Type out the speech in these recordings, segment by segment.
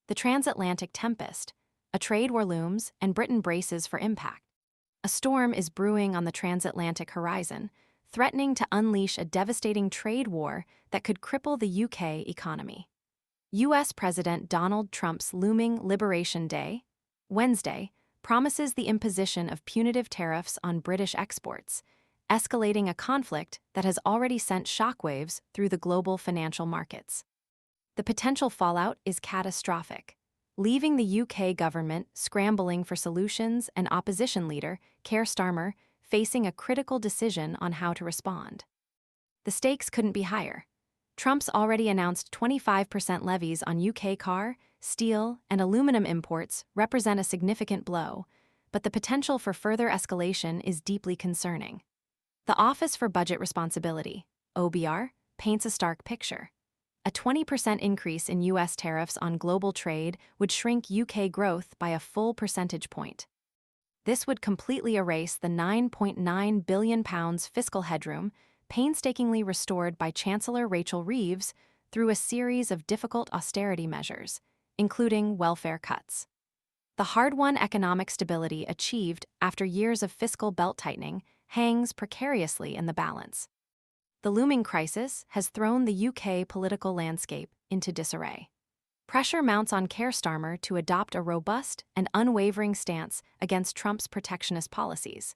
The transatlantic tempest. A trade war looms, and Britain braces for impact. A storm is brewing on the transatlantic horizon, threatening to unleash a devastating trade war that could cripple the UK economy. U.S. President Donald Trump's looming Liberation Day, Wednesday, promises the imposition of punitive tariffs on British exports, escalating a conflict that has already sent shockwaves through the global financial markets. The potential fallout is catastrophic, leaving the UK government scrambling for solutions and opposition leader, Keir Starmer, facing a critical decision on how to respond. The stakes couldn't be higher. Trump's already announced 25% levies on UK car, steel, and aluminum imports represent a significant blow, but the potential for further escalation is deeply concerning. The Office for Budget Responsibility, OBR, paints a stark picture. A 20% increase in U.S. tariffs on global trade would shrink UK growth by a full percentage point. This would completely erase the £9.9 billion fiscal headroom painstakingly restored by Chancellor Rachel Reeves through a series of difficult austerity measures, including welfare cuts. The hard-won economic stability achieved after years of fiscal belt-tightening hangs precariously in the balance. The looming crisis has thrown the UK political landscape into disarray. Pressure mounts on Keir Starmer to adopt a robust and unwavering stance against Trump's protectionist policies.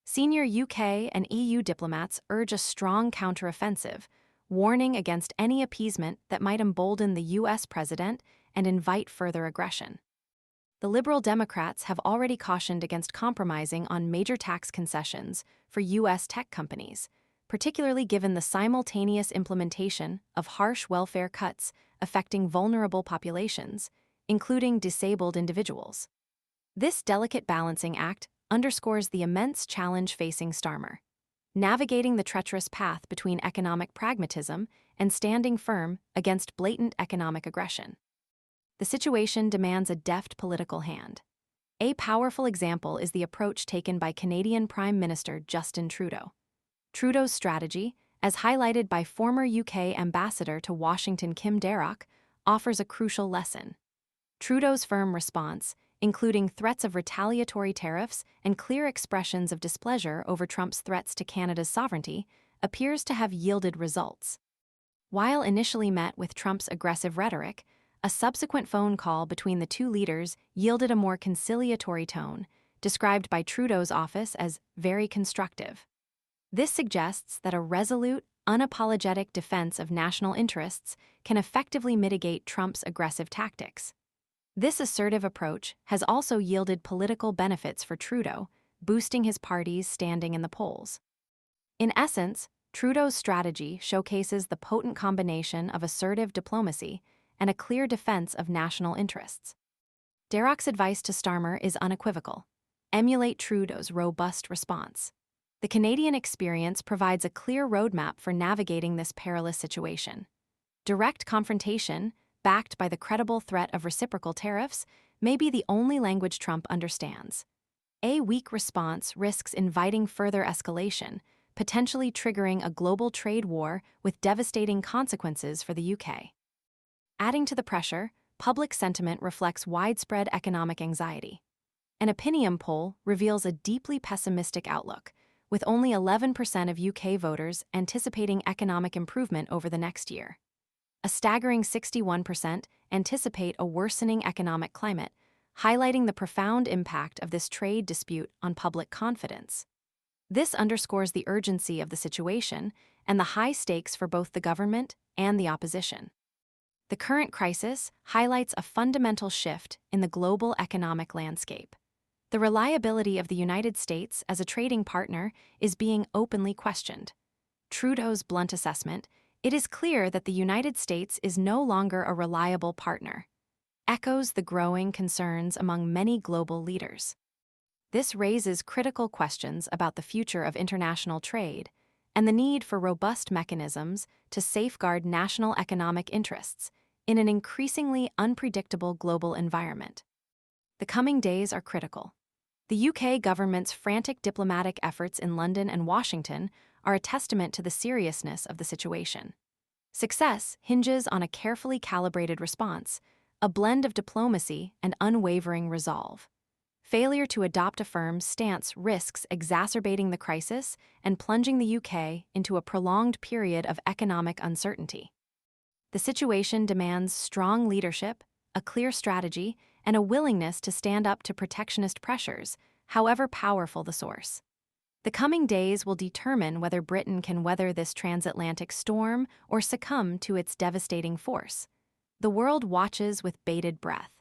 Senior UK and EU diplomats urge a strong counteroffensive, warning against any appeasement that might embolden the US president and invite further aggression. The Liberal Democrats have already cautioned against compromising on major tax concessions for US tech companies, particularly given the simultaneous implementation of harsh welfare cuts affecting vulnerable populations, including disabled individuals. This delicate balancing act underscores the immense challenge facing Starmer, navigating the treacherous path between economic pragmatism and standing firm against blatant economic aggression. The situation demands a deft political hand. A powerful example is the approach taken by Canadian Prime Minister Justin Trudeau. Trudeau's strategy, as highlighted by former UK Ambassador to Washington Kim Darroch, offers a crucial lesson. Trudeau's firm response, including threats of retaliatory tariffs and clear expressions of displeasure over Trump's threats to Canada's sovereignty, appears to have yielded results. While initially met with Trump's aggressive rhetoric, a subsequent phone call between the two leaders yielded a more conciliatory tone, described by Trudeau's office as very constructive. This suggests that a resolute, unapologetic defense of national interests can effectively mitigate Trump's aggressive tactics. This assertive approach has also yielded political benefits for Trudeau, boosting his party's standing in the polls. In essence, Trudeau's strategy showcases the potent combination of assertive diplomacy and a clear defense of national interests. Darroch's advice to Starmer is unequivocal: emulate Trudeau's robust response. The Canadian experience provides a clear roadmap for navigating this perilous situation. Direct confrontation, backed by the credible threat of reciprocal tariffs, may be the only language Trump understands. A weak response risks inviting further escalation, potentially triggering a global trade war with devastating consequences for the UK. Adding to the pressure, public sentiment reflects widespread economic anxiety. An opinion poll reveals a deeply pessimistic outlook, with only 11% of UK voters anticipating economic improvement over the next year. A staggering 61% anticipate a worsening economic climate, highlighting the profound impact of this trade dispute on public confidence. This underscores the urgency of the situation and the high stakes for both the government and the opposition. The current crisis highlights a fundamental shift in the global economic landscape. The reliability of the United States as a trading partner is being openly questioned. Trudeau's blunt assessment, "It is clear that the United States is no longer a reliable partner," echoes the growing concerns among many global leaders. This raises critical questions about the future of international trade and the need for robust mechanisms to safeguard national economic interests in an increasingly unpredictable global environment. The coming days are critical. The UK government's frantic diplomatic efforts in London and Washington are a testament to the seriousness of the situation. Success hinges on a carefully calibrated response, a blend of diplomacy and unwavering resolve. Failure to adopt a firm stance risks exacerbating the crisis and plunging the UK into a prolonged period of economic uncertainty. The situation demands strong leadership, a clear strategy, and a willingness to stand up to protectionist pressures, however powerful the source. The coming days will determine whether Britain can weather this transatlantic storm or succumb to its devastating force. The world watches with bated breath.